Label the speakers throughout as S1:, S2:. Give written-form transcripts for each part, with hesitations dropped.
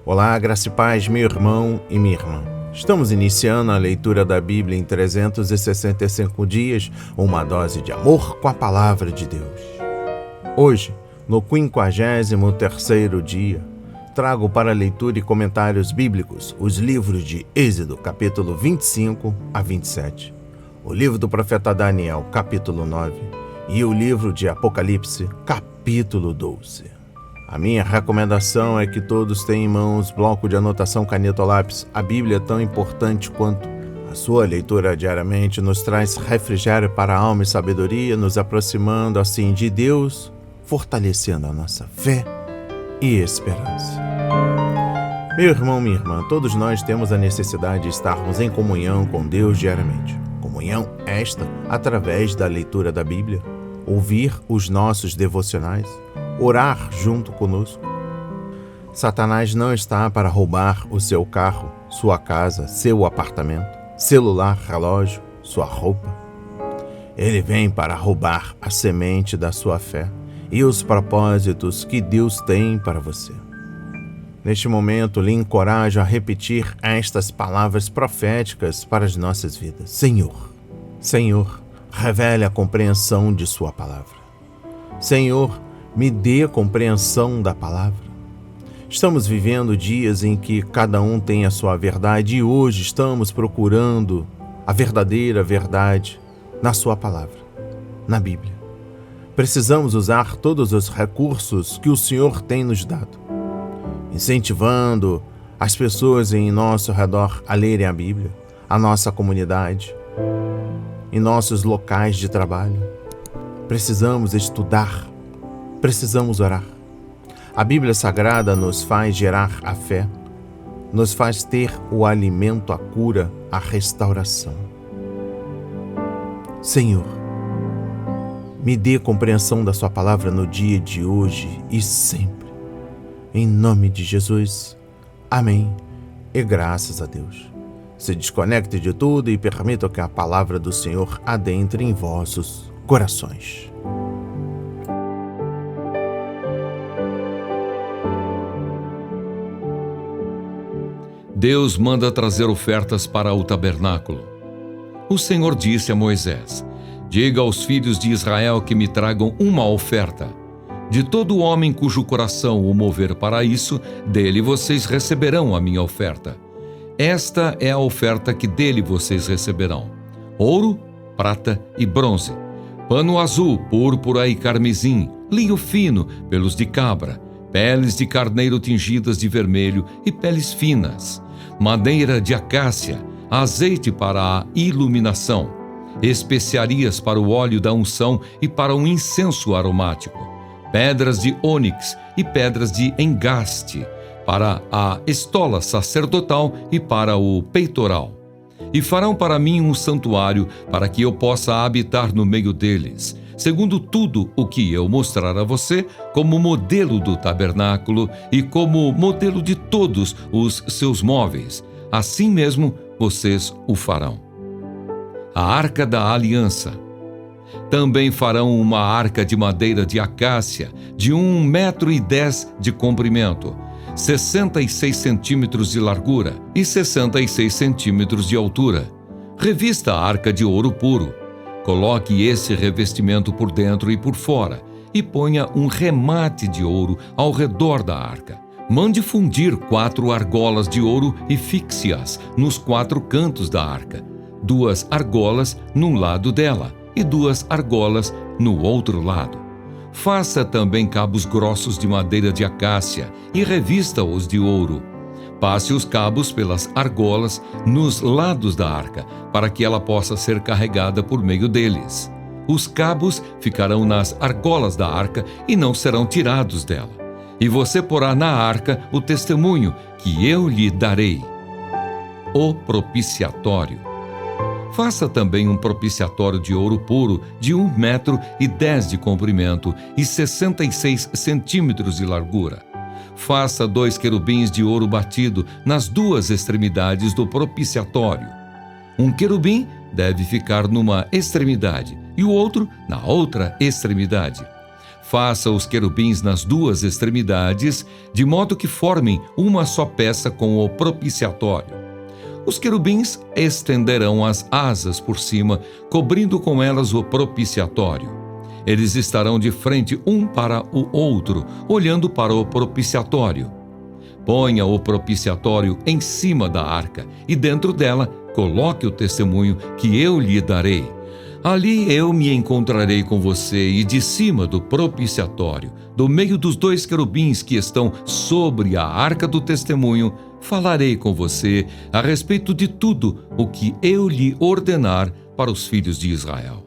S1: Olá, graça e paz, meu irmão e minha irmã. Estamos iniciando a leitura da Bíblia em 365 dias, uma dose de amor com a Palavra de Deus. Hoje, no 53º dia, trago para leitura e comentários bíblicos os livros de Êxodo, capítulo 25 a 27, o livro do profeta Daniel, capítulo 9, e o livro de Apocalipse, capítulo 12. A minha recomendação é que todos tenham em mãos bloco de anotação, caneta ou lápis. A Bíblia é tão importante quanto a sua leitura diariamente nos traz refrigério para a alma e sabedoria, nos aproximando assim de Deus, fortalecendo a nossa fé e esperança. Meu irmão, minha irmã, todos nós temos a necessidade de estarmos em comunhão com Deus diariamente. Comunhão esta através da leitura da Bíblia, ouvir os nossos devocionais, orar junto conosco. Satanás não está para roubar o seu carro, sua casa, seu apartamento, celular, relógio, sua roupa. Ele vem para roubar a semente da sua fé e os propósitos que Deus tem para você. Neste momento, lhe encorajo a repetir estas palavras proféticas para as nossas vidas. Senhor, revele a compreensão de sua palavra. Senhor, me dê compreensão da palavra. Estamos vivendo dias em que cada um tem a sua verdade e hoje estamos procurando a verdadeira verdade na sua palavra, na Bíblia. Precisamos usar todos os recursos que o Senhor tem nos dado, incentivando as pessoas em nosso redor a lerem a Bíblia, a nossa comunidade, em nossos locais de trabalho. Precisamos estudar, precisamos orar. A Bíblia Sagrada nos faz gerar a fé, nos faz ter o alimento, a cura, a restauração. Senhor, me dê compreensão da sua palavra no dia de hoje e sempre. Em nome de Jesus. Amém. E graças a Deus. Se desconecte de tudo e permita que a palavra do Senhor adentre em vossos corações.
S2: Deus manda trazer ofertas para o tabernáculo. O Senhor disse a Moisés: diga aos filhos de Israel que me tragam uma oferta. De todo homem cujo coração o mover para isso, dele vocês receberão a minha oferta. Esta é a oferta que dele vocês receberão: ouro, prata e bronze, pano azul, púrpura e carmesim, linho fino, pelos de cabra, peles de carneiro tingidas de vermelho e peles finas, madeira de acácia, azeite para a iluminação, especiarias para o óleo da unção e para o incenso aromático, pedras de ônix e pedras de engaste, para a estola sacerdotal e para o peitoral. E farão para mim um santuário para que eu possa habitar no meio deles, segundo tudo o que eu mostrar a você como modelo do tabernáculo e como modelo de todos os seus móveis. Assim mesmo vocês o farão. A Arca da Aliança. Também farão uma arca de madeira de acácia, de 1,10 m de comprimento, 66 centímetros de largura e 66 centímetros de altura. Revista a arca de ouro puro. Coloque esse revestimento por dentro e por fora e ponha um remate de ouro ao redor da arca. Mande fundir 4 argolas de ouro e fixe-as nos 4 cantos da arca, 2 argolas num lado dela e 2 argolas no outro lado. Faça também cabos grossos de madeira de acácia e revista-os de ouro. Passe os cabos pelas argolas nos lados da arca, para que ela possa ser carregada por meio deles. Os cabos ficarão nas argolas da arca e não serão tirados dela. E você porá na arca o testemunho que eu lhe darei. O propiciatório. Faça também um propiciatório de ouro puro de 1,10 m de comprimento e 66 centímetros de largura. Faça 2 querubins de ouro batido nas 2 extremidades do propiciatório. Um querubim deve ficar numa extremidade e o outro na outra extremidade. Faça os querubins nas duas extremidades, de modo que formem uma só peça com o propiciatório. Os querubins estenderão as asas por cima, cobrindo com elas o propiciatório. Eles estarão de frente um para o outro, olhando para o propiciatório. Ponha o propiciatório em cima da arca e dentro dela coloque o testemunho que eu lhe darei. Ali eu me encontrarei com você e de cima do propiciatório, do meio dos dois querubins que estão sobre a arca do testemunho, falarei com você a respeito de tudo o que eu lhe ordenar para os filhos de Israel.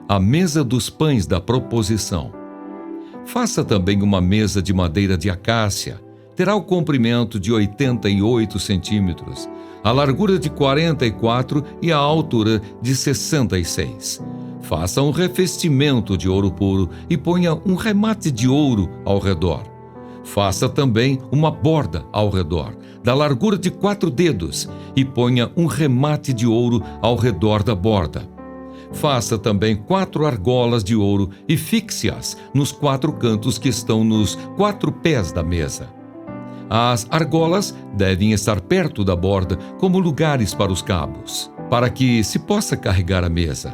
S2: A mesa dos pães da proposição. Faça também uma mesa de madeira de acácia. Terá o comprimento de 88 centímetros, a largura de 44 e a altura de 66. Faça um revestimento de ouro puro e ponha um remate de ouro ao redor. Faça também uma borda ao redor, da largura de 4 dedos, e ponha um remate de ouro ao redor da borda. Faça também 4 argolas de ouro e fixe-as nos 4 cantos que estão nos 4 pés da mesa. As argolas devem estar perto da borda como lugares para os cabos, para que se possa carregar a mesa.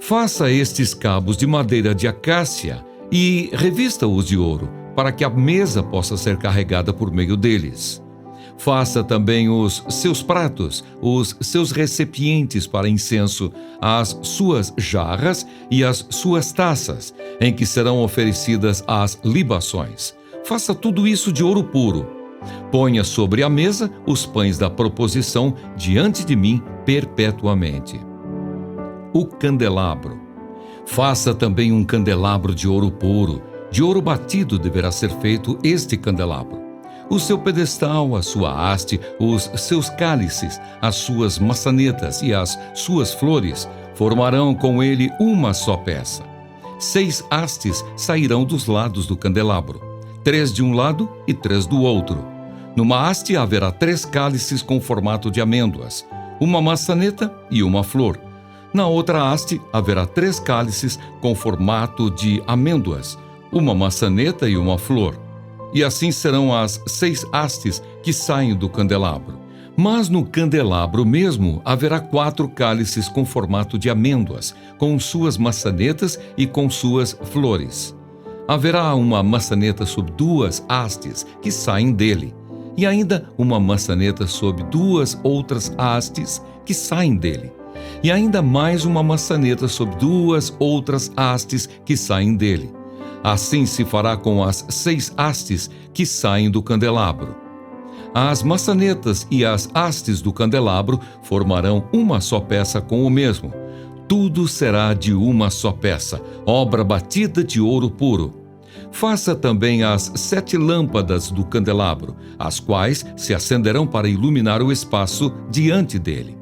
S2: Faça estes cabos de madeira de acácia e revista-os de ouro, para que a mesa possa ser carregada por meio deles. Faça também os seus pratos, os seus recipientes para incenso, as suas jarras e as suas taças, em que serão oferecidas as libações. Faça tudo isso de ouro puro. Ponha sobre a mesa os pães da proposição diante de mim perpetuamente. O candelabro. Faça também um candelabro de ouro puro. De ouro batido deverá ser feito este candelabro. O seu pedestal, a sua haste, os seus cálices, as suas maçanetas e as suas flores formarão com ele uma só peça. 6 hastes sairão dos lados do candelabro, 3 de um lado e 3 do outro. Numa haste haverá 3 cálices com formato de amêndoas, uma maçaneta e uma flor. Na outra haste haverá 3 cálices com formato de amêndoas, uma maçaneta e uma flor. E assim serão as 6 hastes que saem do candelabro. Mas no candelabro mesmo haverá 4 cálices com formato de amêndoas, com suas maçanetas e com suas flores. Haverá uma maçaneta sob 2 hastes que saem dele, e ainda uma maçaneta sob 2 outras hastes que saem dele, e ainda mais uma maçaneta sob 2 outras hastes que saem dele. Assim se fará com as 6 hastes que saem do candelabro. As maçanetas e as hastes do candelabro formarão uma só peça com o mesmo. Tudo será de uma só peça, obra batida de ouro puro. Faça também as 7 lâmpadas do candelabro, as quais se acenderão para iluminar o espaço diante dele.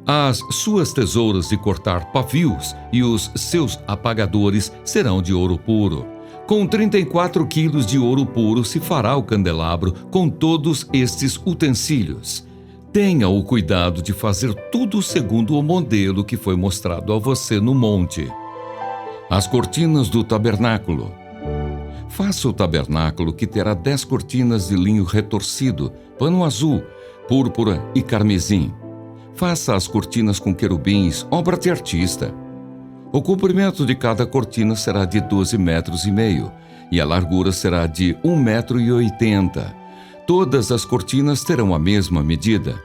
S2: As suas tesouras de cortar pavios e os seus apagadores serão de ouro puro. Com 34 quilos de ouro puro se fará o candelabro com todos estes utensílios. Tenha o cuidado de fazer tudo segundo o modelo que foi mostrado a você no monte. As cortinas do tabernáculo. Faça o tabernáculo, que terá 10 cortinas de linho retorcido, pano azul, púrpura e carmesim. Faça as cortinas com querubins, obra de artista. O comprimento de cada cortina será de 12,5 metros e a largura será de 1,80 metro. Todas as cortinas terão a mesma medida.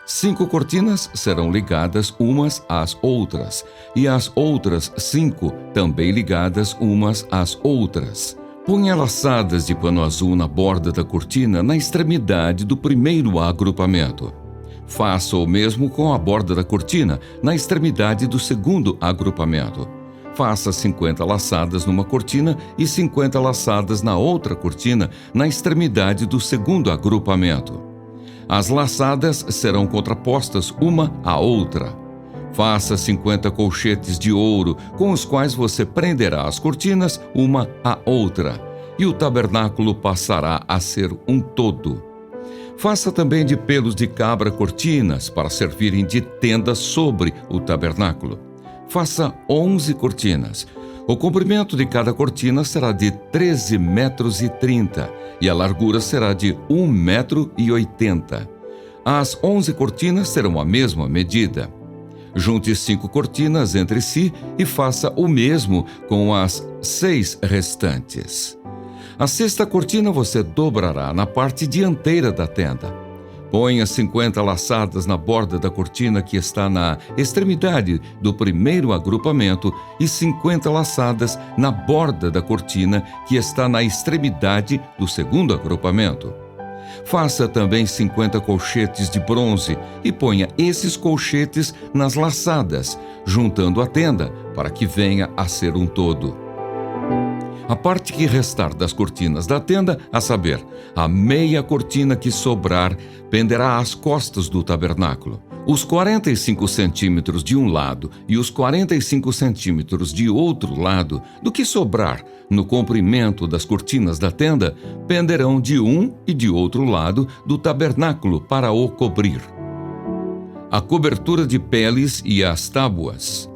S2: 5 cortinas serão ligadas umas às outras, e as outras 5 também ligadas umas às outras. Ponha laçadas de pano azul na borda da cortina na extremidade do primeiro agrupamento. Faça o mesmo com a borda da cortina na extremidade do segundo agrupamento. Faça 50 laçadas numa cortina e 50 laçadas na outra cortina na extremidade do segundo agrupamento. As laçadas serão contrapostas uma à outra. Faça 50 colchetes de ouro, com os quais você prenderá as cortinas uma à outra, e o tabernáculo passará a ser um todo. Faça também de pelos de cabra cortinas, para servirem de tenda sobre o tabernáculo. Faça 11 cortinas. O comprimento de cada cortina será de 13,30 metros e a largura será de 1,80 metro. As 11 cortinas terão a mesma medida. Junte 5 cortinas entre si e faça o mesmo com as 6 restantes. A sexta cortina você dobrará na parte dianteira da tenda. Ponha 50 laçadas na borda da cortina que está na extremidade do primeiro agrupamento e 50 laçadas na borda da cortina que está na extremidade do segundo agrupamento. Faça também 50 colchetes de bronze e ponha esses colchetes nas laçadas, juntando a tenda para que venha a ser um todo. A parte que restar das cortinas da tenda, a saber, a meia cortina que sobrar, penderá às costas do tabernáculo. Os 45 centímetros de um lado e os 45 centímetros de outro lado do que sobrar no comprimento das cortinas da tenda, penderão de um e de outro lado do tabernáculo para o cobrir. A cobertura de peles e as tábuas.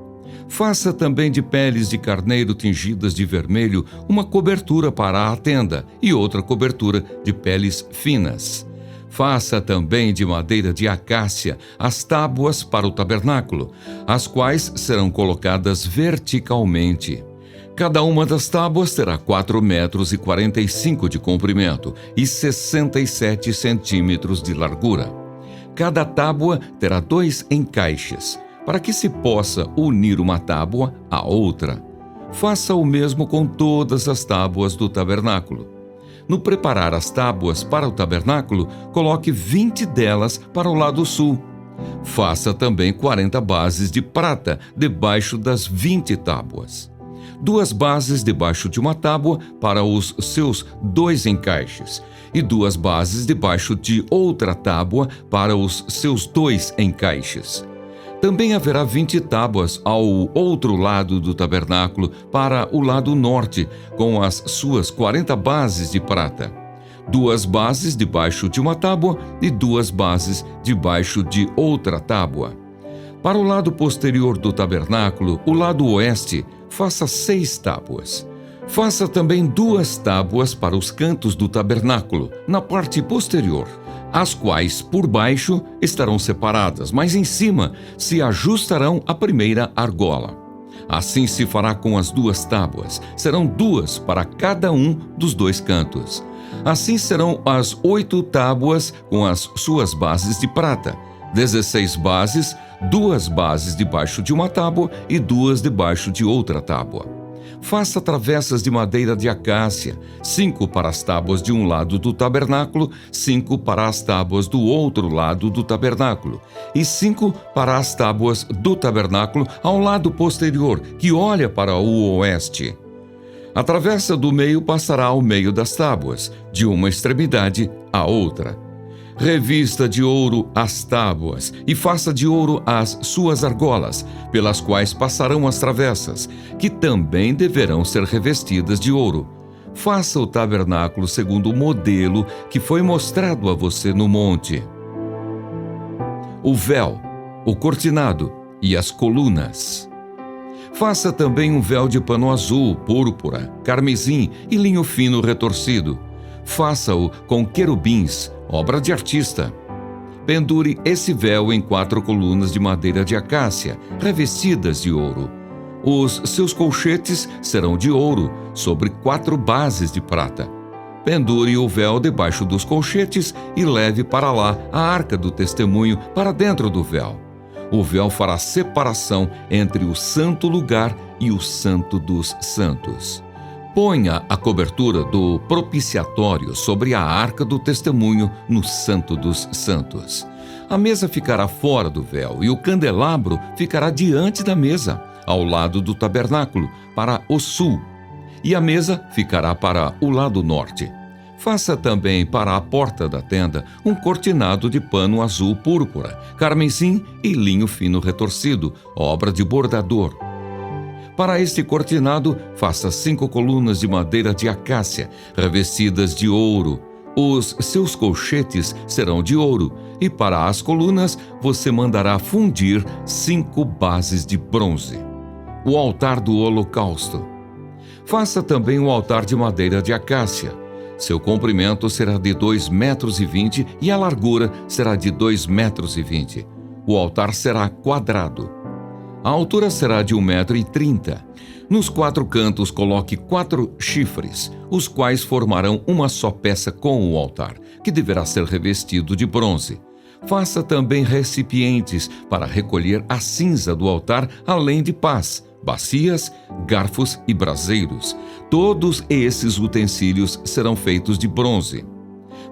S2: Faça também de peles de carneiro tingidas de vermelho uma cobertura para a tenda e outra cobertura de peles finas. Faça também de madeira de acácia as tábuas para o tabernáculo, as quais serão colocadas verticalmente. Cada uma das tábuas terá 4,45 metros de comprimento e 67 centímetros de largura. Cada tábua terá 2 encaixes, para que se possa unir uma tábua à outra. Faça o mesmo com todas as tábuas do tabernáculo. No preparar as tábuas para o tabernáculo, coloque 20 delas para o lado sul. Faça também 40 bases de prata debaixo das 20 tábuas. 2 bases debaixo de uma tábua para os seus 2 encaixes, e 2 bases debaixo de outra tábua para os seus 2 encaixes. Também haverá 20 tábuas ao outro lado do tabernáculo, para o lado norte, com as suas 40 bases de prata. 2 bases debaixo de uma tábua e 2 bases debaixo de outra tábua. Para o lado posterior do tabernáculo, o lado oeste, faça 6 tábuas. Faça também 2 tábuas para os cantos do tabernáculo, na parte posterior, as quais por baixo estarão separadas, mas em cima se ajustarão à primeira argola. Assim se fará com as 2 tábuas, serão 2 para cada um dos 2 cantos. Assim serão as 8 tábuas com as suas bases de prata, 16 bases, 2 bases debaixo de uma tábua e 2 debaixo de outra tábua. Faça travessas de madeira de acácia, 5 para as tábuas de um lado do tabernáculo, 5 para as tábuas do outro lado do tabernáculo, e 5 para as tábuas do tabernáculo ao lado posterior, que olha para o oeste. A travessa do meio passará ao meio das tábuas, de uma extremidade à outra. Revista de ouro as tábuas e faça de ouro as suas argolas, pelas quais passarão as travessas, que também deverão ser revestidas de ouro. Faça o tabernáculo segundo o modelo que foi mostrado a você no monte. O véu, o cortinado e as colunas. Faça também um véu de pano azul, púrpura, carmesim e linho fino retorcido. Faça-o com querubins, obra de artista. Pendure esse véu em 4 colunas de madeira de acácia, revestidas de ouro. Os seus colchetes serão de ouro, sobre 4 bases de prata. Pendure o véu debaixo dos colchetes e leve para lá a arca do testemunho para dentro do véu. O véu fará separação entre o santo lugar e o santo dos santos. Ponha a cobertura do propiciatório sobre a arca do testemunho no Santo dos Santos. A mesa ficará fora do véu e o candelabro ficará diante da mesa, ao lado do tabernáculo, para o sul, e a mesa ficará para o lado norte. Faça também para a porta da tenda um cortinado de pano azul púrpura, carmesim e linho fino retorcido, obra de bordador. Para este cortinado, faça 5 colunas de madeira de acácia, revestidas de ouro. Os seus colchetes serão de ouro, e para as colunas você mandará fundir 5 bases de bronze. O altar do holocausto. Faça também um altar de madeira de acácia. Seu comprimento será de 2,20 metros e a largura será de 2,20 metros. O altar será quadrado. A altura será de 1,30 m. Nos 4 cantos coloque 4 chifres, os quais formarão uma só peça com o altar, que deverá ser revestido de bronze. Faça também recipientes para recolher a cinza do altar, além de pás, bacias, garfos e braseiros. Todos esses utensílios serão feitos de bronze.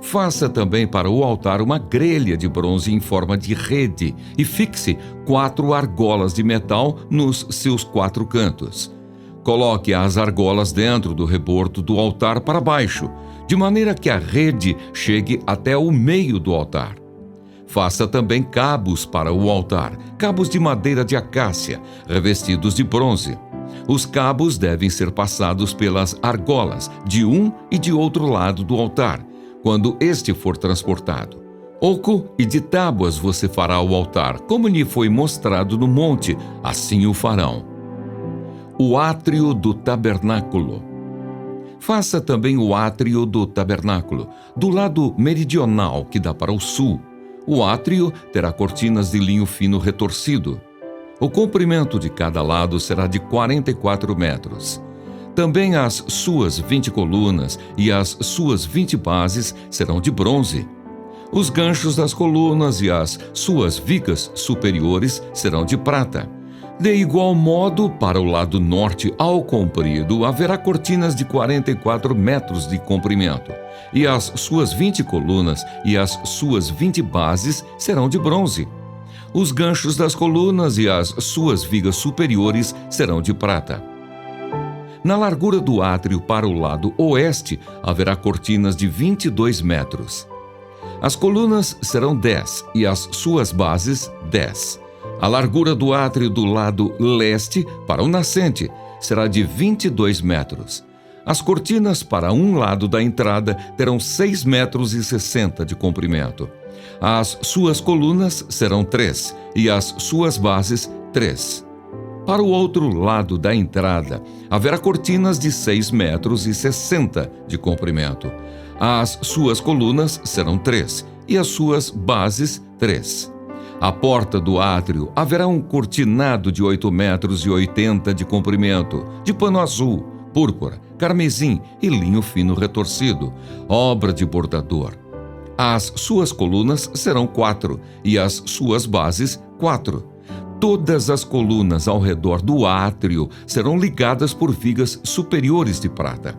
S2: Faça também para o altar uma grelha de bronze em forma de rede e fixe 4 argolas de metal nos seus 4 cantos. Coloque as argolas dentro do rebordo do altar para baixo, de maneira que a rede chegue até o meio do altar. Faça também cabos para o altar, cabos de madeira de acácia, revestidos de bronze. Os cabos devem ser passados pelas argolas, de um e de outro lado do altar, quando este for transportado. Oco e de tábuas você fará o altar, como lhe foi mostrado no monte, assim o farão. O átrio do tabernáculo. Faça também o átrio do tabernáculo, do lado meridional que dá para o sul. O átrio terá cortinas de linho fino retorcido. O comprimento de cada lado será de 44 metros. Também as suas 20 colunas e as suas 20 bases serão de bronze. Os ganchos das colunas e as suas vigas superiores serão de prata. De igual modo, para o lado norte ao comprido, haverá cortinas de 44 metros de comprimento, e as suas 20 colunas e as suas 20 bases serão de bronze. Os ganchos das colunas e as suas vigas superiores serão de prata. Na largura do átrio para o lado oeste, haverá cortinas de 22 metros. As colunas serão 10 e as suas bases 10. A largura do átrio do lado leste para o nascente será de 22 metros. As cortinas para um lado da entrada terão 6,60 metros de comprimento. As suas colunas serão 3 e as suas bases 3. Para o outro lado da entrada, haverá cortinas de 6,60 metros de comprimento. As suas colunas serão 3 e as suas bases 3. À porta do átrio haverá um cortinado de 8,80 metros de comprimento, de pano azul, púrpura, carmesim e linho fino retorcido, obra de bordador. As suas colunas serão 4 e as suas bases 4. Todas as colunas ao redor do átrio serão ligadas por vigas superiores de prata.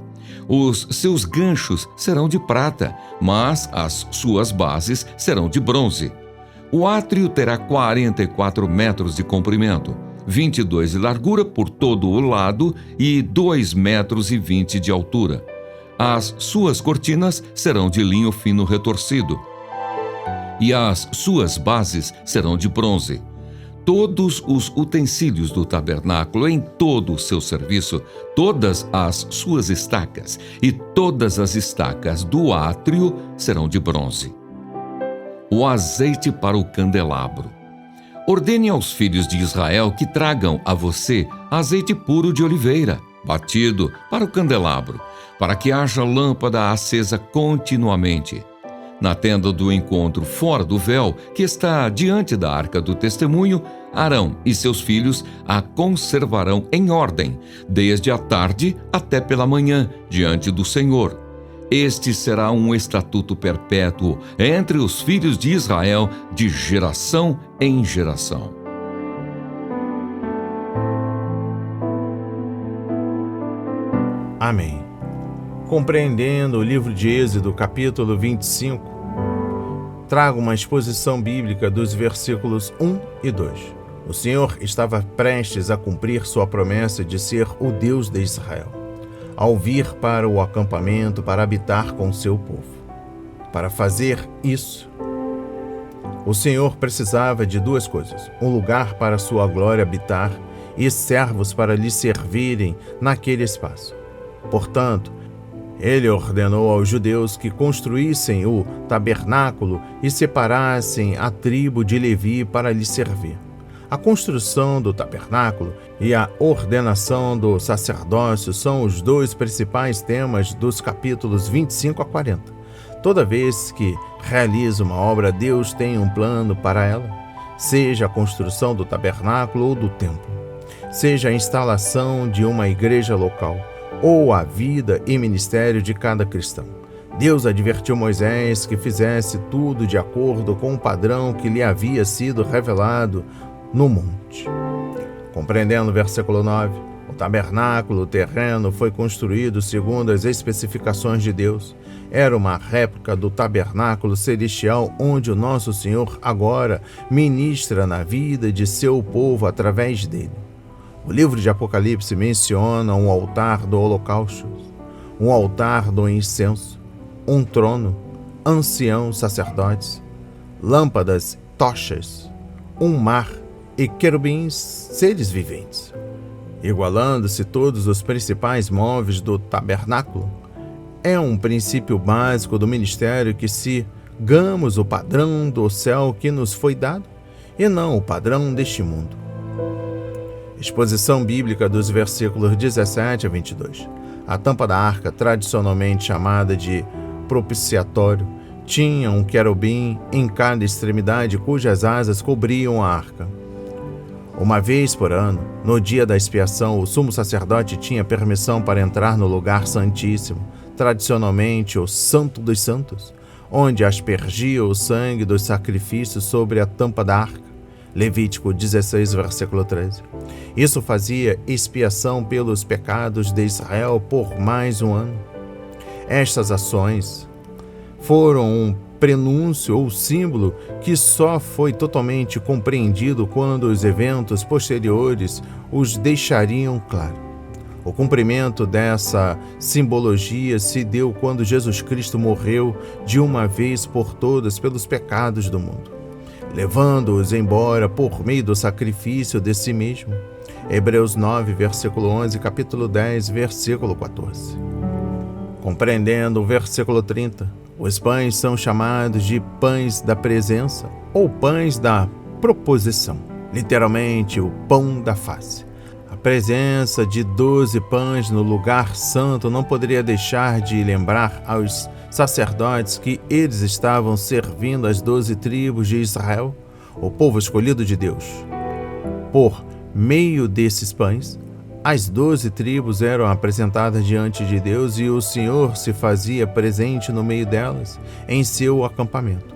S2: Os seus ganchos serão de prata, mas as suas bases serão de bronze. O átrio terá 44 metros de comprimento, 22 de largura por todo o lado e 2,20 metros de altura. As suas cortinas serão de linho fino retorcido e as suas bases serão de bronze. Todos os utensílios do tabernáculo em todo o seu serviço, todas as suas estacas e todas as estacas do átrio serão de bronze. O azeite para o candelabro. Ordene aos filhos de Israel que tragam a você azeite puro de oliveira, batido, para o candelabro, para que haja lâmpada acesa continuamente. Na tenda do encontro fora do véu, que está diante da arca do testemunho, Arão e seus filhos a conservarão em ordem, desde a tarde até pela manhã, diante do Senhor. Este será um estatuto perpétuo entre os filhos de Israel, de geração em geração.
S1: Amém. Compreendendo o livro de Êxodo, capítulo 25, trago uma exposição bíblica dos versículos 1 e 2. O Senhor estava prestes a cumprir sua promessa de ser o Deus de Israel, ao vir para o acampamento para habitar com seu povo. Para fazer isso, o Senhor precisava de duas coisas: um lugar para sua glória habitar e servos para lhe servirem naquele espaço. Portanto, ele ordenou aos judeus que construíssem o tabernáculo e separassem a tribo de Levi para lhe servir. A construção do tabernáculo e a ordenação do sacerdócio são os dois principais temas dos capítulos 25 a 40. Toda vez que realiza uma obra, Deus tem um plano para ela, seja a construção do tabernáculo ou do templo, seja a instalação de uma igreja local, ou a vida e ministério de cada cristão. Deus advertiu Moisés que fizesse tudo de acordo com o padrão que lhe havia sido revelado no monte. Compreendendo o versículo 9, o tabernáculo terreno foi construído segundo as especificações de Deus. Era uma réplica do tabernáculo celestial onde o nosso Senhor agora ministra na vida de seu povo através dele. O livro de Apocalipse menciona um altar do holocausto, um altar do incenso, um trono, anciãos sacerdotes, lâmpadas, tochas, um mar e querubins, seres viventes. Igualando-se todos os principais móveis do tabernáculo, é um princípio básico do ministério que sigamos o padrão do céu que nos foi dado e não o padrão deste mundo. Exposição bíblica dos versículos 17 a 22. A tampa da arca, tradicionalmente chamada de propiciatório, tinha um querubim em cada extremidade cujas asas cobriam a arca. Uma vez por ano, no dia da expiação, o sumo sacerdote tinha permissão para entrar no lugar santíssimo, tradicionalmente o Santo dos Santos, onde aspergia o sangue dos sacrifícios sobre a tampa da arca. Levítico 16, versículo 13. Isso fazia expiação pelos pecados de Israel por mais um ano. Estas ações foram um prenúncio ou símbolo que só foi totalmente compreendido quando os eventos posteriores os deixariam claro. O cumprimento dessa simbologia se deu quando Jesus Cristo morreu de uma vez por todas pelos pecados do mundo, levando-os embora por meio do sacrifício de si mesmo. Hebreus 9, versículo 11, capítulo 10, versículo 14. Compreendendo o versículo 30, os pães são chamados de pães da presença ou pães da proposição, literalmente o pão da face. A presença de 12 pães no lugar santo não poderia deixar de lembrar aos sacerdotes que eles estavam servindo as 12 tribos de Israel, o povo escolhido de Deus. Por meio desses pães, as 12 tribos eram apresentadas diante de Deus e o Senhor se fazia presente no meio delas, em seu acampamento,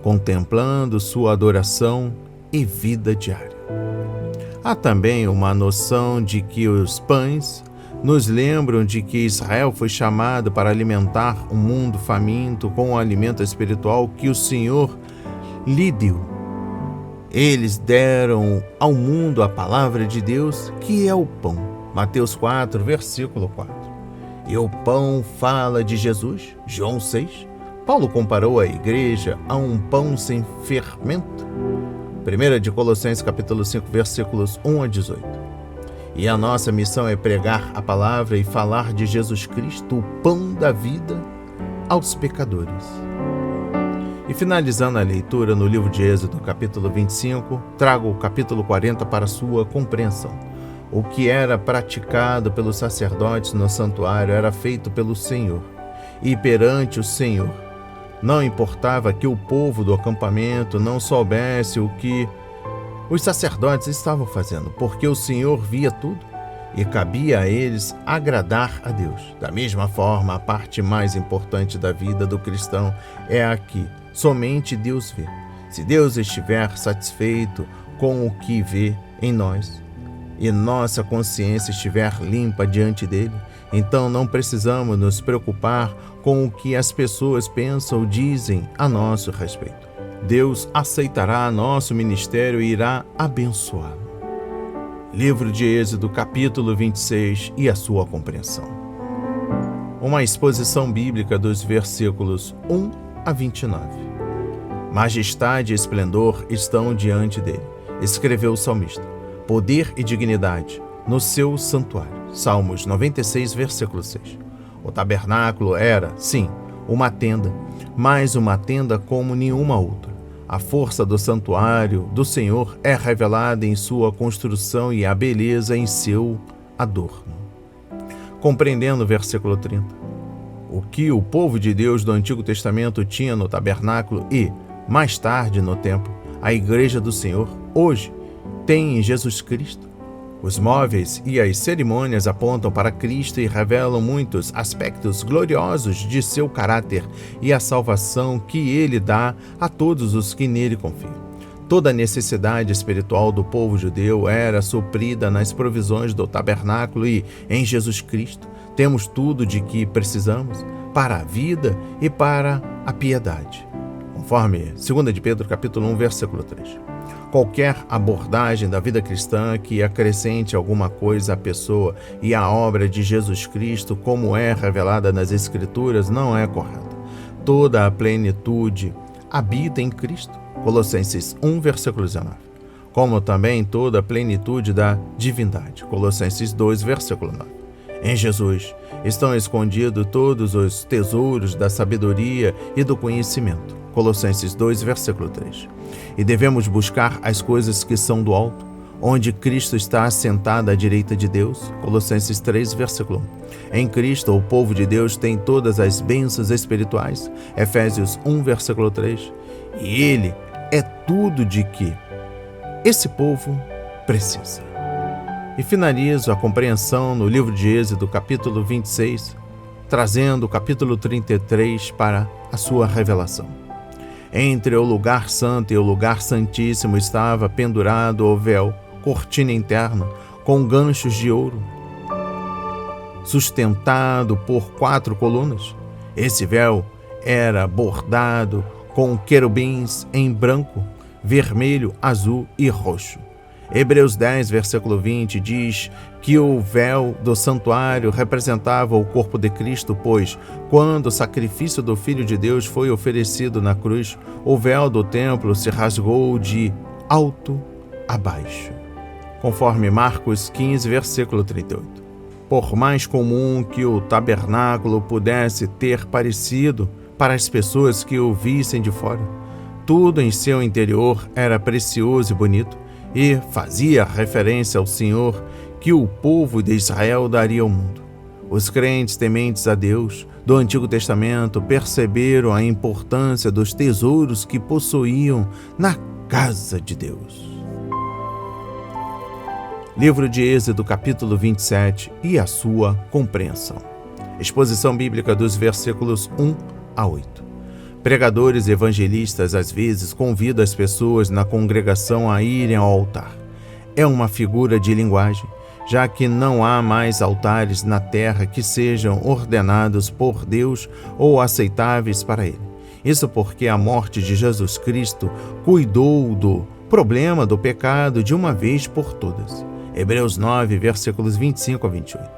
S1: contemplando sua adoração e vida diária. Há também uma noção de que os pães nos lembram de que Israel foi chamado para alimentar um mundo faminto com o alimento espiritual que o Senhor lhe deu. Eles deram ao mundo a palavra de Deus, que é o pão. Mateus 4, versículo 4. E o pão fala de Jesus. João 6. Paulo comparou a igreja a um pão sem fermento. 1 de Colossenses capítulo 5, versículos 1 a 18. E a nossa missão é pregar a palavra e falar de Jesus Cristo, o pão da vida, aos pecadores. E finalizando a leitura no livro de Êxodo, capítulo 25, trago o capítulo 40 para sua compreensão. O que era praticado pelos sacerdotes no santuário era feito pelo Senhor, e perante o Senhor. Não importava que o povo do acampamento não soubesse o que os sacerdotes estavam fazendo, porque o Senhor via tudo e cabia a eles agradar a Deus. Da mesma forma, a parte mais importante da vida do cristão é a que somente Deus vê. Se Deus estiver satisfeito com o que vê em nós e nossa consciência estiver limpa diante dele, então não precisamos nos preocupar com o que as pessoas pensam ou dizem a nosso respeito. Deus aceitará nosso ministério e irá abençoá-lo. Livro de Êxodo, capítulo 26 e a sua compreensão. Uma exposição bíblica dos versículos 1 a 29. Majestade e esplendor estão diante dele, escreveu o salmista. Poder e dignidade no seu santuário. Salmos 96, versículo 6. O tabernáculo era, sim, uma tenda, mas uma tenda como nenhuma outra. A força do santuário do Senhor é revelada em sua construção e a beleza em seu adorno. Compreendendo o versículo 30, o que o povo de Deus do Antigo Testamento tinha no tabernáculo e, mais tarde no templo, a Igreja do Senhor, hoje, tem em Jesus Cristo. Os móveis e as cerimônias apontam para Cristo e revelam muitos aspectos gloriosos de seu caráter e a salvação que ele dá a todos os que nele confiam. Toda a necessidade espiritual do povo judeu era suprida nas provisões do tabernáculo e, em Jesus Cristo, temos tudo de que precisamos para a vida e para a piedade. Conforme 2 de Pedro, capítulo 1, versículo 3. Qualquer abordagem da vida cristã que acrescente alguma coisa à pessoa e à obra de Jesus Cristo, como é revelada nas Escrituras, não é correta. Toda a plenitude habita em Cristo, Colossenses 1, versículo 19, como também toda a plenitude da divindade, Colossenses 2, versículo 9. Em Jesus estão escondidos todos os tesouros da sabedoria e do conhecimento, Colossenses 2, versículo 3. E devemos buscar as coisas que são do alto, onde Cristo está assentado à direita de Deus, Colossenses 3, versículo 1. Em Cristo, o povo de Deus tem todas as bênçãos espirituais, Efésios 1, versículo 3. E Ele é tudo de que esse povo precisa. E finalizo a compreensão no livro de Êxodo, capítulo 26, trazendo o capítulo 33 para a sua revelação. Entre o lugar santo e o lugar santíssimo estava pendurado o véu, cortina interna, com ganchos de ouro, sustentado por 4 colunas. Esse véu era bordado com querubins em branco, vermelho, azul e roxo. Hebreus 10, versículo 20, diz que o véu do santuário representava o corpo de Cristo, pois, quando o sacrifício do Filho de Deus foi oferecido na cruz, o véu do templo se rasgou de alto a baixo. Conforme Marcos 15, versículo 38. Por mais comum que o tabernáculo pudesse ter parecido para as pessoas que o vissem de fora, tudo em seu interior era precioso e bonito, e fazia referência ao Senhor que o povo de Israel daria ao mundo. Os crentes tementes a Deus do Antigo Testamento perceberam a importância dos tesouros que possuíam na casa de Deus. Livro de Êxodo, capítulo 27 e a sua compreensão. Exposição bíblica dos versículos 1 a 8. Pregadores e evangelistas às vezes convidam as pessoas na congregação a irem ao altar. É uma figura de linguagem, já que não há mais altares na terra que sejam ordenados por Deus ou aceitáveis para Ele. Isso porque a morte de Jesus Cristo cuidou do problema do pecado de uma vez por todas. Hebreus 9, versículos 25 a 28.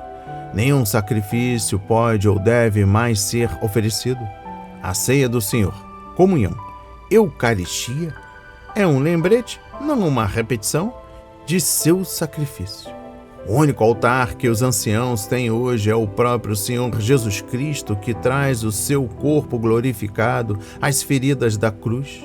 S1: Nenhum sacrifício pode ou deve mais ser oferecido. A ceia do Senhor, comunhão, Eucaristia, é um lembrete, não uma repetição, de seu sacrifício. O único altar que os anciãos têm hoje é o próprio Senhor Jesus Cristo, que traz o seu corpo glorificado às feridas da cruz.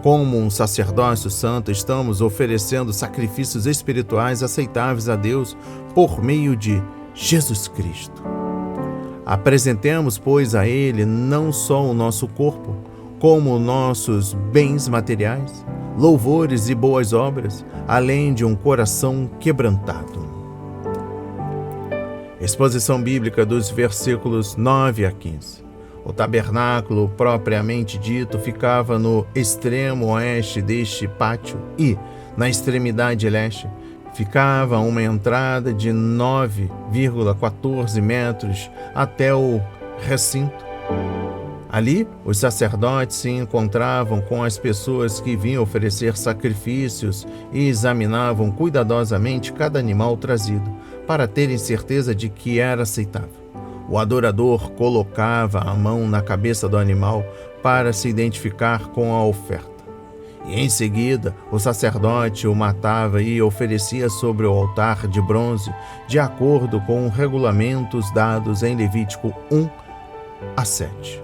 S1: Como um sacerdócio santo, estamos oferecendo sacrifícios espirituais aceitáveis a Deus por meio de Jesus Cristo. Apresentemos, pois, a Ele não só o nosso corpo, como nossos bens materiais, louvores e boas obras, além de um coração quebrantado. Exposição bíblica dos versículos 9 a 15. O tabernáculo, propriamente dito, ficava no extremo oeste deste pátio e, na extremidade leste, ficava uma entrada de 9,14 metros até o recinto. Ali, os sacerdotes se encontravam com as pessoas que vinham oferecer sacrifícios e examinavam cuidadosamente cada animal trazido, para terem certeza de que era aceitável. O adorador colocava a mão na cabeça do animal para se identificar com a oferta. E em seguida, o sacerdote o matava e oferecia sobre o altar de bronze, de acordo com regulamentos dados em Levítico 1 a 7.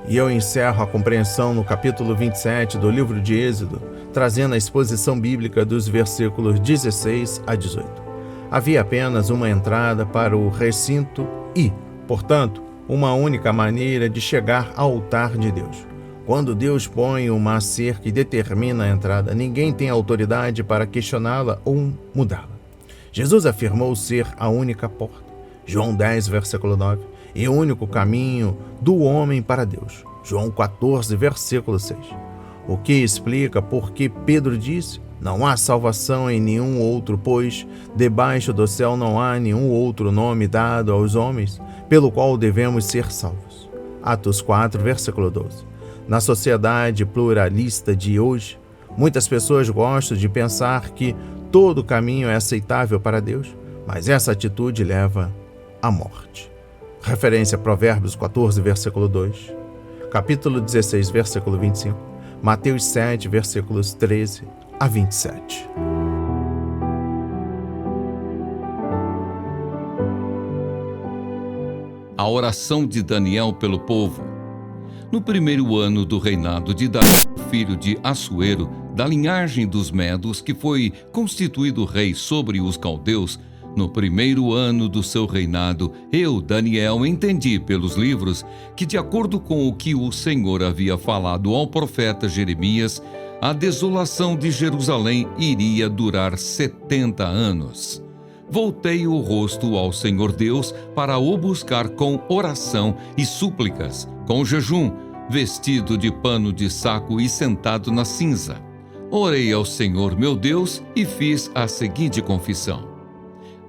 S1: E eu encerro a compreensão no capítulo 27 do livro de Êxodo, trazendo a exposição bíblica dos versículos 16 a 18. Havia apenas uma entrada para o recinto e, portanto, uma única maneira de chegar ao altar de Deus. Quando Deus põe uma cerca e determina a entrada, ninguém tem autoridade para questioná-la ou mudá-la. Jesus afirmou ser a única porta. João 10, versículo 9. E o único caminho do homem para Deus. João 14, versículo 6. O que explica por que Pedro disse: não há salvação em nenhum outro, pois debaixo do céu não há nenhum outro nome dado aos homens, pelo qual devemos ser salvos. Atos 4, versículo 12. Na sociedade pluralista de hoje, muitas pessoas gostam de pensar que todo caminho é aceitável para Deus, mas essa atitude leva à morte. Referência a Provérbios 14, versículo 2, capítulo 16, versículo 25, Mateus 7, versículos 13 a 27.
S2: A oração de Daniel pelo povo. No primeiro ano do reinado de Dario, filho de Assuero, da linhagem dos Medos, que foi constituído rei sobre os caldeus, no primeiro ano do seu reinado, eu, Daniel, entendi pelos livros que, de acordo com o que o Senhor havia falado ao profeta Jeremias, a desolação de Jerusalém iria durar 70 anos. Voltei o rosto ao Senhor Deus para o buscar com oração e súplicas, com jejum, vestido de pano de saco e sentado na cinza. Orei ao Senhor meu Deus e fiz a seguinte confissão: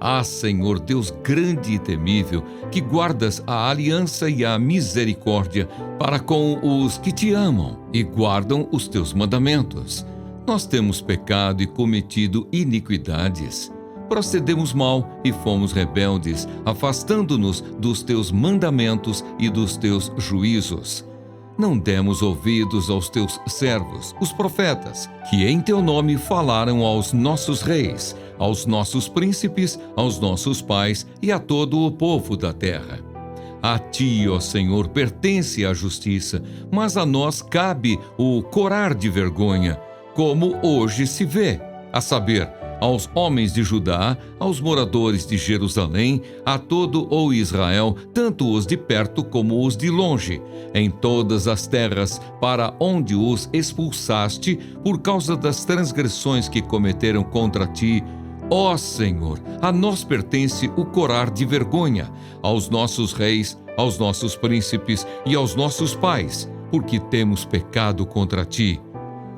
S2: Ah, Senhor Deus grande e temível, que guardas a aliança e a misericórdia para com os que te amam e guardam os teus mandamentos. Nós temos pecado e cometido iniquidades. Procedemos mal e fomos rebeldes, afastando-nos dos teus mandamentos e dos teus juízos. Não demos ouvidos aos teus servos, os profetas, que em teu nome falaram aos nossos reis, aos nossos príncipes, aos nossos pais e a todo o povo da terra. A ti, ó Senhor, pertence a justiça, mas a nós cabe o corar de vergonha, como hoje se vê, a saber, aos homens de Judá, aos moradores de Jerusalém, a todo o Israel, tanto os de perto como os de longe, em todas as terras para onde os expulsaste por causa das transgressões que cometeram contra ti. Ó Senhor, a nós pertence o corar de vergonha, aos nossos reis, aos nossos príncipes e aos nossos pais, porque temos pecado contra ti.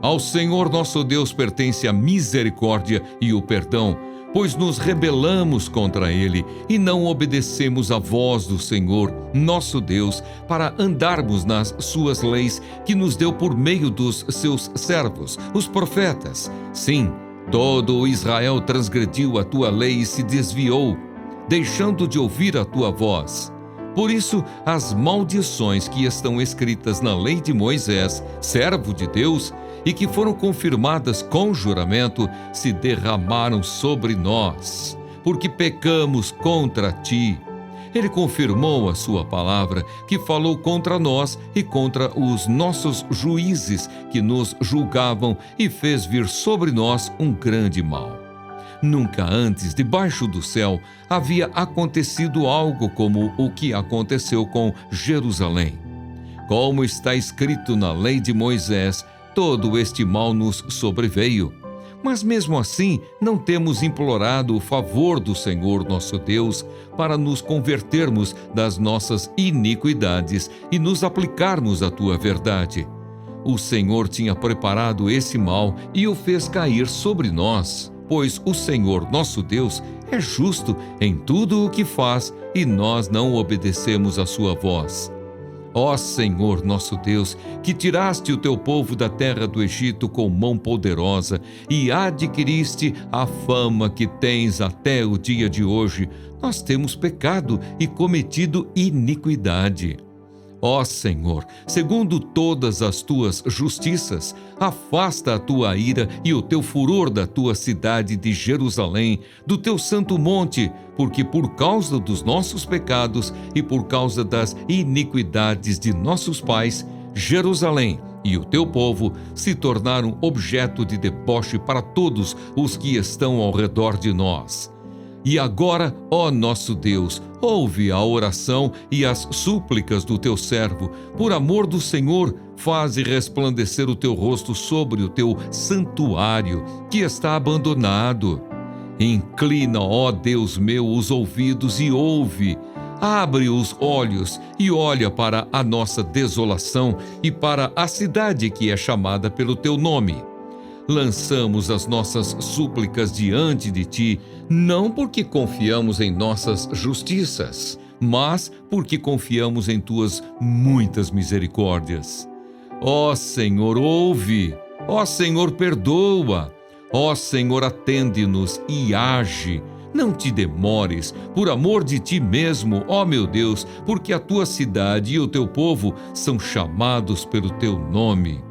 S2: Ao Senhor nosso Deus pertence a misericórdia e o perdão, pois nos rebelamos contra Ele e não obedecemos à voz do Senhor, nosso Deus, para andarmos nas suas leis que nos deu por meio dos seus servos, os profetas. Sim, todo o Israel transgrediu a tua lei e se desviou, deixando de ouvir a tua voz. Por isso, as maldições que estão escritas na lei de Moisés, servo de Deus, e que foram confirmadas com juramento, se derramaram sobre nós, porque pecamos contra ti. Ele confirmou a sua palavra, que falou contra nós e contra os nossos juízes que nos julgavam, e fez vir sobre nós um grande mal. Nunca antes, debaixo do céu, havia acontecido algo como o que aconteceu com Jerusalém. Como está escrito na lei de Moisés, todo este mal nos sobreveio. Mas mesmo assim, não temos implorado o favor do Senhor nosso Deus para nos convertermos das nossas iniquidades e nos aplicarmos à tua verdade. O Senhor tinha preparado esse mal e o fez cair sobre nós, pois o Senhor nosso Deus é justo em tudo o que faz e nós não obedecemos à sua voz. Ó Senhor nosso Deus, que tiraste o teu povo da terra do Egito com mão poderosa e adquiriste a fama que tens até o dia de hoje, nós temos pecado e cometido iniquidade. Ó Senhor, segundo todas as tuas justiças, afasta a tua ira e o teu furor da tua cidade de Jerusalém, do teu santo monte, porque por causa dos nossos pecados e por causa das iniquidades de nossos pais, Jerusalém e o teu povo se tornaram objeto de deboche para todos os que estão ao redor de nós. E agora, ó nosso Deus, ouve a oração e as súplicas do teu servo. Por amor do Senhor, faze resplandecer o teu rosto sobre o teu santuário, que está abandonado. Inclina, ó Deus meu, os ouvidos e ouve. Abre os olhos e olha para a nossa desolação e para a cidade que é chamada pelo teu nome. Lançamos as nossas súplicas diante de ti, não porque confiamos em nossas justiças, mas porque confiamos em tuas muitas misericórdias. Ó Senhor, ouve! Ó Senhor, perdoa! Ó Senhor, atende-nos e age! Não te demores, por amor de ti mesmo, ó meu Deus, porque a tua cidade e o teu povo são chamados pelo teu nome.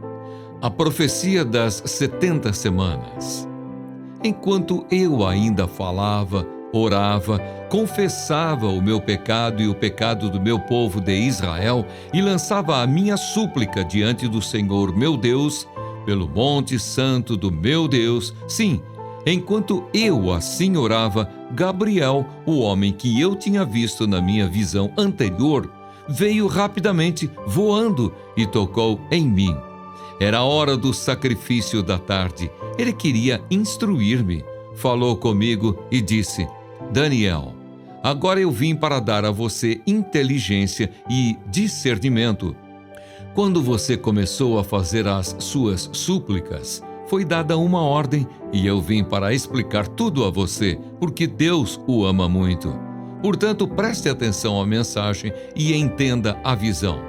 S2: A profecia das 70 semanas. Enquanto eu ainda falava, orava, confessava o meu pecado e o pecado do meu povo de Israel e lançava a minha súplica diante do Senhor meu Deus, pelo monte santo do meu Deus, sim, enquanto eu assim orava, Gabriel, o homem que eu tinha visto na minha visão anterior, veio rapidamente voando e tocou em mim. Era a hora do sacrifício da tarde. Ele queria instruir-me. Falou comigo e disse: Daniel, agora eu vim para dar a você inteligência e discernimento. Quando você começou a fazer as suas súplicas, foi dada uma ordem e eu vim para explicar tudo a você, porque Deus o ama muito. Portanto, preste atenção à mensagem e entenda a visão.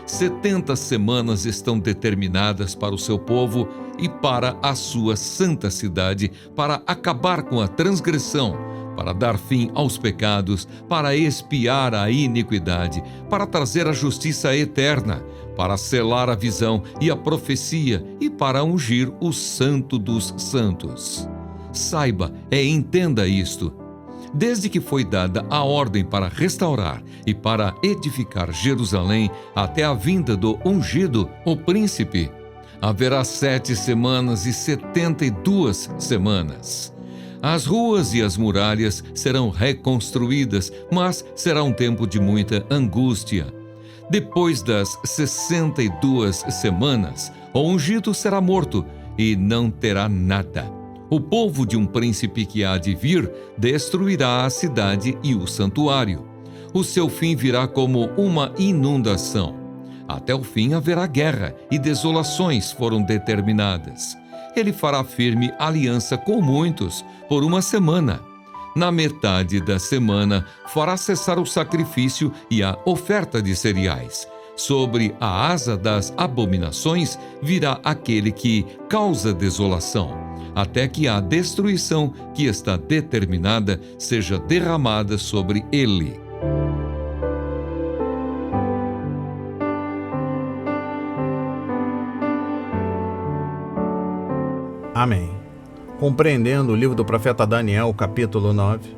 S2: 70 semanas estão determinadas para o seu povo e para a sua santa cidade, para acabar com a transgressão, para dar fim aos pecados, para expiar a iniquidade, para trazer a justiça eterna, para selar a visão e a profecia e para ungir o Santo dos Santos. Saiba e entenda isto. Desde que foi dada a ordem para restaurar e para edificar Jerusalém até a vinda do ungido, o príncipe, haverá 7 semanas e 72 semanas. As ruas e as muralhas serão reconstruídas, mas será um tempo de muita angústia. Depois das 62 semanas, o ungido será morto e não terá nada. O povo de um príncipe que há de vir destruirá a cidade e o santuário. O seu fim virá como uma inundação. Até o fim haverá guerra e desolações foram determinadas. Ele fará firme aliança com muitos por 1 semana. Na metade da semana, fará cessar o sacrifício e a oferta de cereais. Sobre a asa das abominações virá aquele que causa desolação, até que a destruição que está determinada seja derramada sobre ele.
S1: Amém. Compreendendo o livro do profeta Daniel, capítulo 9,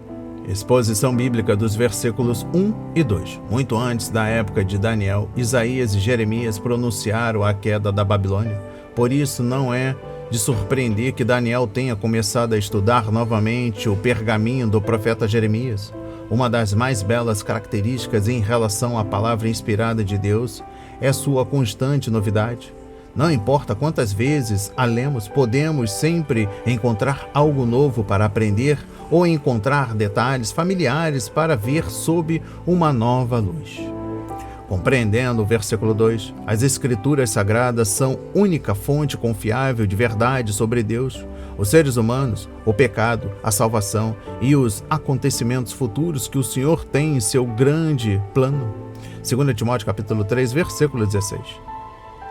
S1: exposição bíblica dos versículos 1 e 2. Muito antes da época de Daniel, Isaías e Jeremias pronunciaram a queda da Babilônia. Por isso, não é de surpreender que Daniel tenha começado a estudar novamente o pergaminho do profeta Jeremias. Uma das mais belas características em relação à palavra inspirada de Deus é sua constante novidade. Não importa quantas vezes a lemos, podemos sempre encontrar algo novo para aprender ou encontrar detalhes familiares para ver sob uma nova luz. Compreendendo o versículo 2, as Escrituras Sagradas são única fonte confiável de verdade sobre Deus, os seres humanos, o pecado, a salvação e os acontecimentos futuros que o Senhor tem em seu grande plano. 2 Timóteo capítulo 3, versículo 16.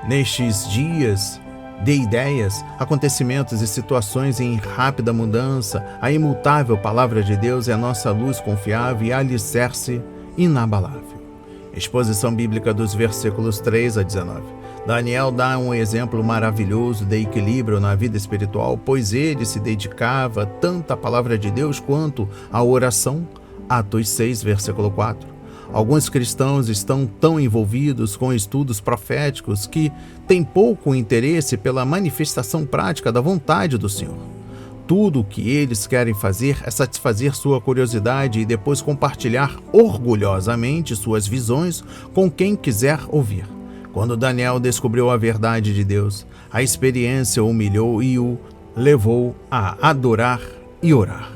S1: Nestes dias de ideias, acontecimentos e situações em rápida mudança, a imutável palavra de Deus é a nossa luz confiável e alicerce inabalável. Exposição bíblica dos versículos 3 a 19. Daniel dá um exemplo maravilhoso de equilíbrio na vida espiritual, pois ele se dedicava tanto à palavra de Deus quanto à oração. Atos 6, versículo 4. Alguns cristãos estão tão envolvidos com estudos proféticos que têm pouco interesse pela manifestação prática da vontade do Senhor. Tudo o que eles querem fazer é satisfazer sua curiosidade e depois compartilhar orgulhosamente suas visões com quem quiser ouvir. Quando Daniel descobriu a verdade de Deus, a experiência o humilhou e o levou a adorar e orar.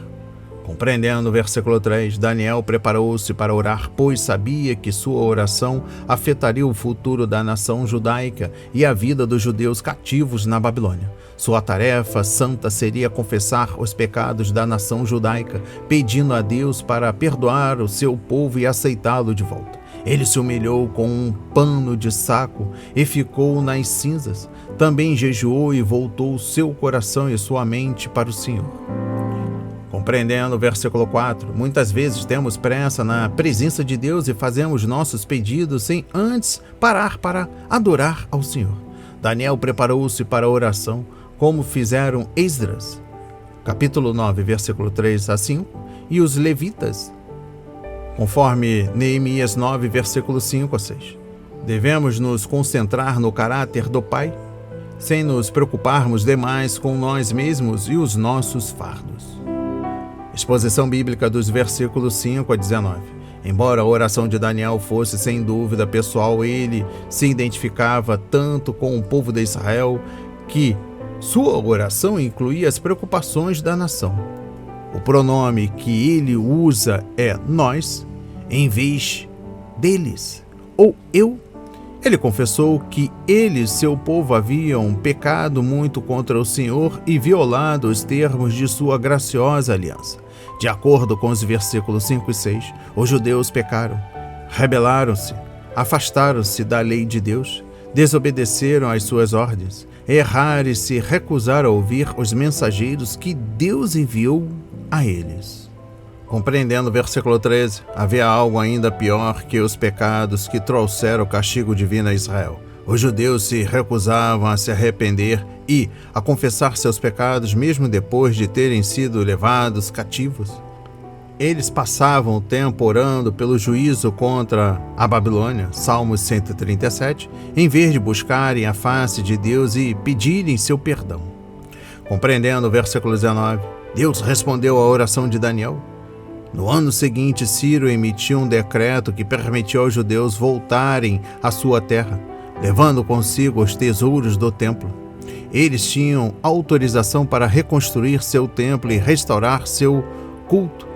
S1: Compreendendo o versículo 3, Daniel preparou-se para orar, pois sabia que sua oração afetaria o futuro da nação judaica e a vida dos judeus cativos na Babilônia. Sua tarefa santa seria confessar os pecados da nação judaica, pedindo a Deus para perdoar o seu povo e aceitá-lo de volta. Ele se humilhou com um pano de saco e ficou nas cinzas. Também jejuou e voltou seu coração e sua mente para o Senhor. Compreendendo o versículo 4, muitas vezes temos pressa na presença de Deus e fazemos nossos pedidos sem antes parar para adorar ao Senhor. Daniel preparou-se para a oração, como fizeram Esdras, capítulo 9, versículo 3 a 5, e os levitas, conforme Neemias 9, versículo 5 a 6. Devemos nos concentrar no caráter do Pai, sem nos preocuparmos demais com nós mesmos e os nossos fardos. Exposição bíblica dos versículos 5 a 19. Embora a oração de Daniel fosse sem dúvida pessoal, ele se identificava tanto com o povo de Israel que sua oração incluía as preocupações da nação. O pronome que ele usa é nós, em vez deles, ou eu. Ele confessou que ele e seu povo haviam pecado muito contra o Senhor e violado os termos de sua graciosa aliança. De acordo com os versículos 5 e 6, os judeus pecaram, rebelaram-se, afastaram-se da lei de Deus, desobedeceram às suas ordens, erraram e se recusaram a ouvir os mensageiros que Deus enviou a eles. Compreendendo o versículo 13, havia algo ainda pior que os pecados que trouxeram o castigo divino a Israel. Os judeus se recusavam a se arrepender e a confessar seus pecados mesmo depois de terem sido levados cativos. Eles passavam o tempo orando pelo juízo contra a Babilônia, Salmos 137, em vez de buscarem a face de Deus e pedirem seu perdão. Compreendendo o versículo 19, Deus respondeu à oração de Daniel. No ano seguinte, Ciro emitiu um decreto que permitiu aos judeus voltarem à sua terra, levando consigo os tesouros do templo. Eles tinham autorização para reconstruir seu templo e restaurar seu culto.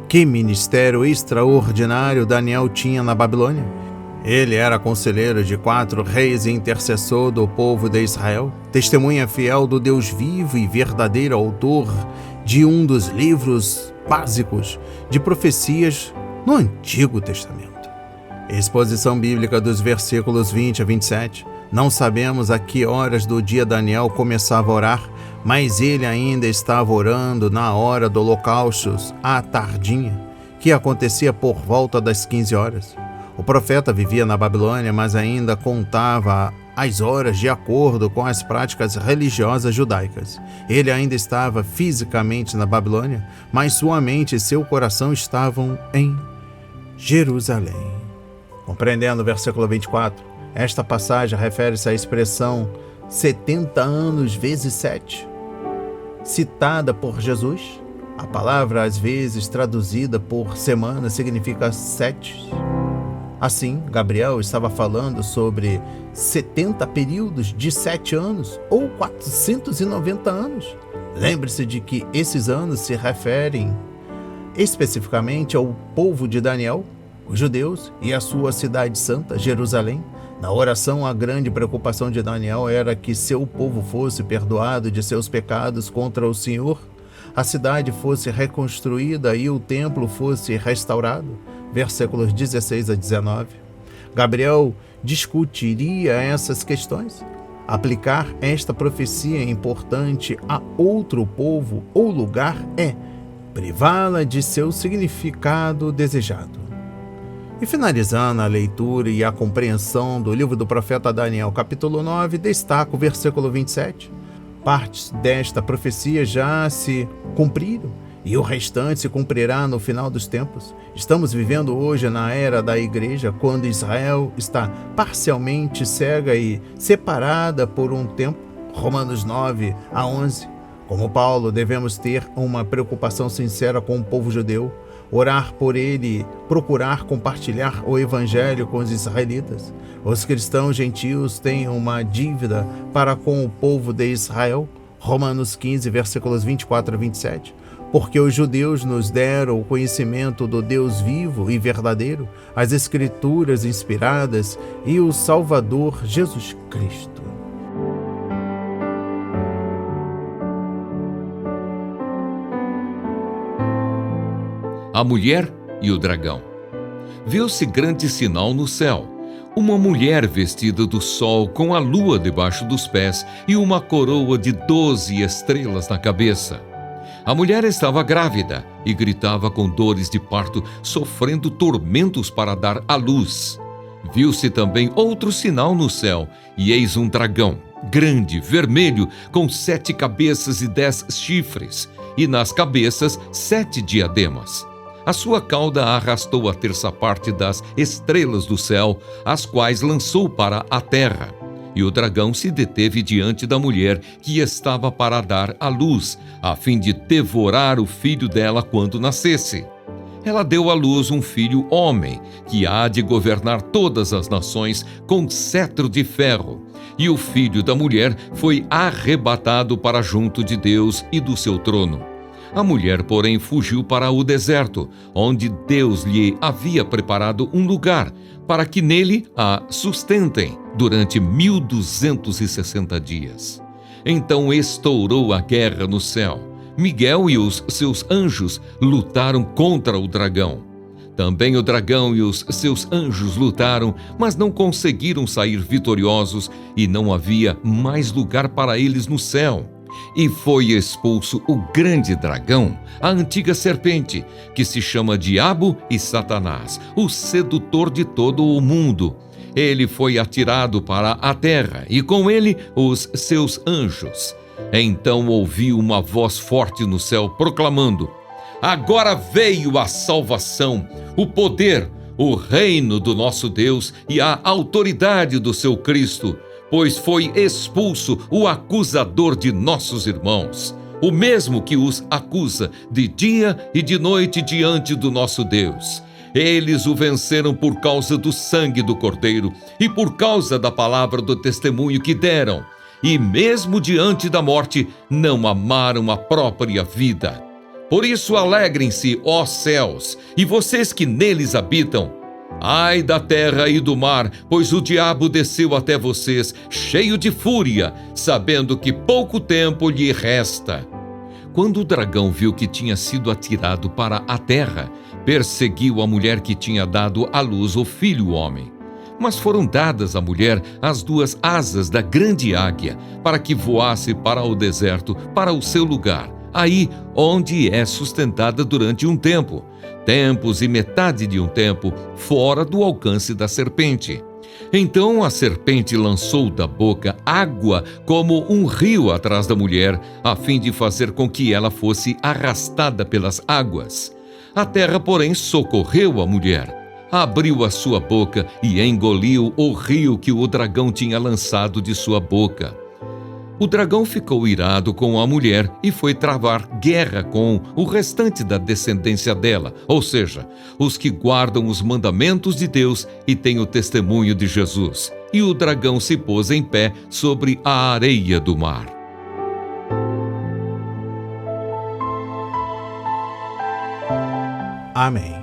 S1: Que ministério extraordinário Daniel tinha na Babilônia! Ele era conselheiro de 4 reis e intercessor do povo de Israel, testemunha fiel do Deus vivo e verdadeiro autor de um dos livros básicos de profecias no Antigo Testamento. Exposição bíblica dos versículos 20 a 27. Não sabemos a que horas do dia Daniel começava a orar, mas ele ainda estava orando na hora do holocausto, à tardinha, que acontecia por volta das 15 horas. O profeta vivia na Babilônia, mas ainda contava as horas de acordo com as práticas religiosas judaicas. Ele ainda estava fisicamente na Babilônia, mas sua mente e seu coração estavam em Jerusalém. Compreendendo o versículo 24, esta passagem refere-se à expressão 70 anos vezes 7, citada por Jesus. A palavra, às vezes traduzida por semana, significa 7. Assim, Gabriel estava falando sobre 70 períodos de 7 anos ou 490 anos. Lembre-se de que esses anos se referem especificamente ao povo de Daniel, os judeus e a sua cidade santa, Jerusalém. Na oração, a grande preocupação de Daniel era que seu povo fosse perdoado de seus pecados contra o Senhor, a cidade fosse reconstruída e o templo fosse restaurado. Versículos 16 a 19. Gabriel discutiria essas questões. Aplicar esta profecia importante a outro povo ou lugar é privá-la de seu significado desejado. E finalizando a leitura e a compreensão do livro do profeta Daniel, capítulo 9, destaca o versículo 27. Partes desta profecia já se cumpriram e o restante se cumprirá no final dos tempos. Estamos vivendo hoje na era da igreja, quando Israel está parcialmente cega e separada por um tempo. Romanos 9 a 11. Como Paulo, devemos ter uma preocupação sincera com o povo judeu, orar por ele, procurar compartilhar o evangelho com os israelitas. Os cristãos gentios têm uma dívida para com o povo de Israel. Romanos 15, versículos 24 a 27. Porque os judeus nos deram o conhecimento do Deus vivo e verdadeiro, as Escrituras inspiradas e o Salvador Jesus Cristo.
S2: A mulher e o dragão. Viu-se grande sinal no céu. Uma mulher vestida do sol, com a lua debaixo dos pés e uma coroa de 12 estrelas na cabeça. A mulher estava grávida e gritava com dores de parto, sofrendo tormentos para dar à luz. Viu-se também outro sinal no céu, e eis um dragão, grande, vermelho, com 7 cabeças e 10 chifres, e nas cabeças 7 diademas. A sua cauda arrastou a terça parte das estrelas do céu, as quais lançou para a terra. E o dragão se deteve diante da mulher que estava para dar à luz, a fim de devorar o filho dela quando nascesse. Ela deu à luz um filho homem, que há de governar todas as nações com cetro de ferro. E o filho da mulher foi arrebatado para junto de Deus e do seu trono. A mulher, porém, fugiu para o deserto, onde Deus lhe havia preparado um lugar, para que nele a sustentem durante 1260 dias. Então estourou a guerra no céu. Miguel e os seus anjos lutaram contra o dragão. Também o dragão e os seus anjos lutaram, mas não conseguiram sair vitoriosos, e não havia mais lugar para eles no céu. E foi expulso o grande dragão, a antiga serpente, que se chama Diabo e Satanás, o sedutor de todo o mundo. Ele foi atirado para a terra, e com ele os seus anjos. Então ouvi uma voz forte no céu proclamando: agora veio a salvação, o poder, o reino do nosso Deus e a autoridade do seu Cristo, pois foi expulso o acusador de nossos irmãos, o mesmo que os acusa de dia e de noite diante do nosso Deus. Eles o venceram por causa do sangue do Cordeiro e por causa da palavra do testemunho que deram, e mesmo diante da morte não amaram a própria vida. Por isso alegrem-se, ó céus, e vocês que neles habitam. Ai da terra e do mar, pois o diabo desceu até vocês, cheio de fúria, sabendo que pouco tempo lhe resta. Quando o dragão viu que tinha sido atirado para a terra, perseguiu a mulher que tinha dado à luz o filho homem. Mas foram dadas à mulher as 2 asas da grande águia, para que voasse para o deserto, para o seu lugar, aí onde é sustentada durante um tempo, tempos e metade de um tempo, fora do alcance da serpente. Então a serpente lançou da boca água como um rio atrás da mulher, a fim de fazer com que ela fosse arrastada pelas águas. A terra, porém, socorreu a mulher. Abriu a sua boca e engoliu o rio que o dragão tinha lançado de sua boca. O dragão ficou irado com a mulher e foi travar guerra com o restante da descendência dela, ou seja, os que guardam os mandamentos de Deus e têm o testemunho de Jesus. E o dragão se pôs em pé sobre a areia do mar.
S1: Amém.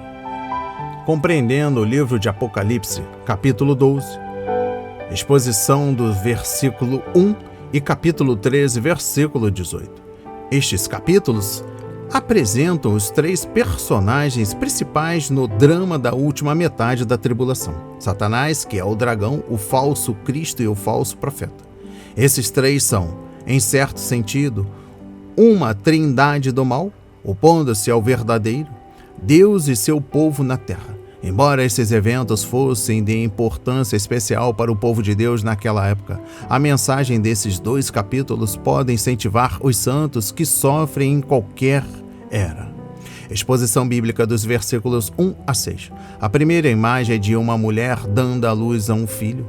S1: Compreendendo o livro de Apocalipse, capítulo 12, exposição do versículo 1 e capítulo 13, versículo 18. Estes capítulos apresentam os 3 personagens principais no drama da última metade da tribulação: Satanás, que é o dragão, o falso Cristo e o falso profeta. Esses 3 são, em certo sentido, uma trindade do mal, opondo-se ao verdadeiro, Deus e seu povo na terra. Embora esses eventos fossem de importância especial para o povo de Deus naquela época, a mensagem desses 2 capítulos pode incentivar os santos que sofrem em qualquer era. Exposição bíblica dos versículos 1 a 6. A primeira imagem é de uma mulher dando à luz a um filho,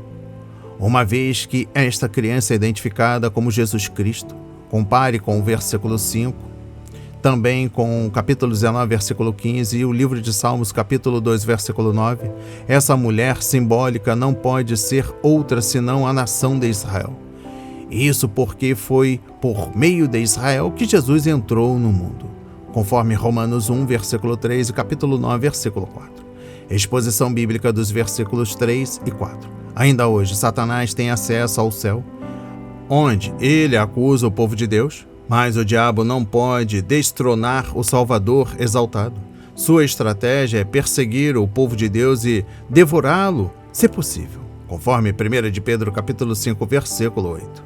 S1: uma vez que esta criança é identificada como Jesus Cristo. Compare com o versículo 5, também com o capítulo 19, versículo 15 e o livro de Salmos, capítulo 2, versículo 9. Essa mulher simbólica não pode ser outra senão a nação de Israel. Isso porque foi por meio de Israel que Jesus entrou no mundo, conforme Romanos 1, versículo 3 e capítulo 9, versículo 4. Exposição bíblica dos versículos 3 e 4. Ainda hoje, Satanás tem acesso ao céu, onde ele acusa o povo de Deus, mas o diabo não pode destronar o Salvador exaltado. Sua estratégia é perseguir o povo de Deus e devorá-lo, se possível, conforme 1 de Pedro capítulo 5, versículo 8.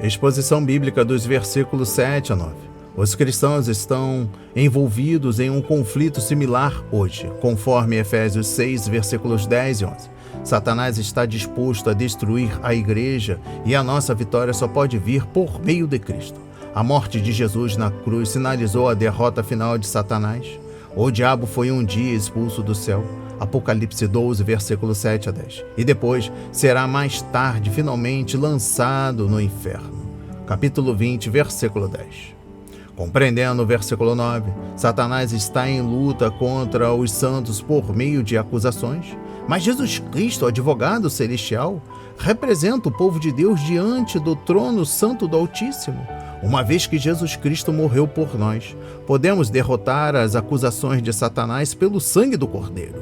S1: Exposição bíblica dos versículos 7 a 9. Os cristãos estão envolvidos em um conflito similar hoje, conforme Efésios 6, versículos 10 e 11. Satanás está disposto a destruir a igreja e a nossa vitória só pode vir por meio de Cristo. A morte de Jesus na cruz sinalizou a derrota final de Satanás. O diabo foi um dia expulso do céu. Apocalipse 12, versículos 7 a 10. E depois será mais tarde finalmente lançado no inferno. Capítulo 20, versículo 10. Compreendendo o versículo 9, Satanás está em luta contra os santos por meio de acusações, mas Jesus Cristo, o advogado celestial, representa o povo de Deus diante do trono santo do Altíssimo. Uma vez que Jesus Cristo morreu por nós, podemos derrotar as acusações de Satanás pelo sangue do Cordeiro.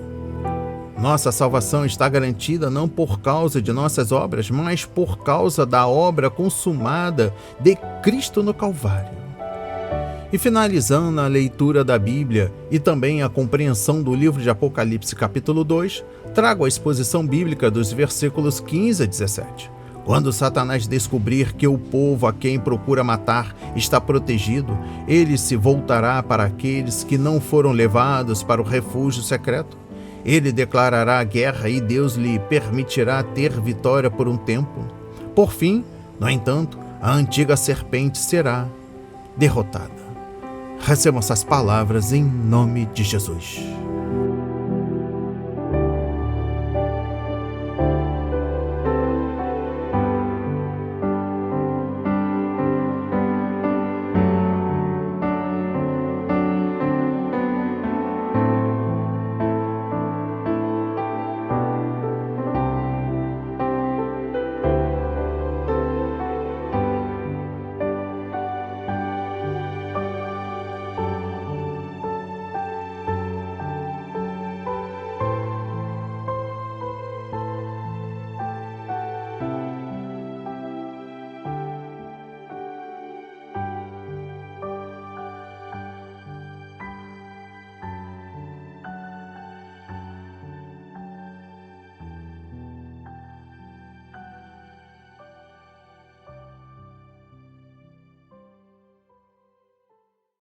S1: Nossa salvação está garantida não por causa de nossas obras, mas por causa da obra consumada de Cristo no Calvário. E finalizando a leitura da Bíblia e também a compreensão do livro de Apocalipse capítulo 2, trago a exposição bíblica dos versículos 15 a 17. Quando Satanás descobrir que o povo a quem procura matar está protegido, ele se voltará para aqueles que não foram levados para o refúgio secreto. Ele declarará guerra e Deus lhe permitirá ter vitória por um tempo. Por fim, no entanto, a antiga serpente será derrotada. Recebam essas palavras em nome de Jesus.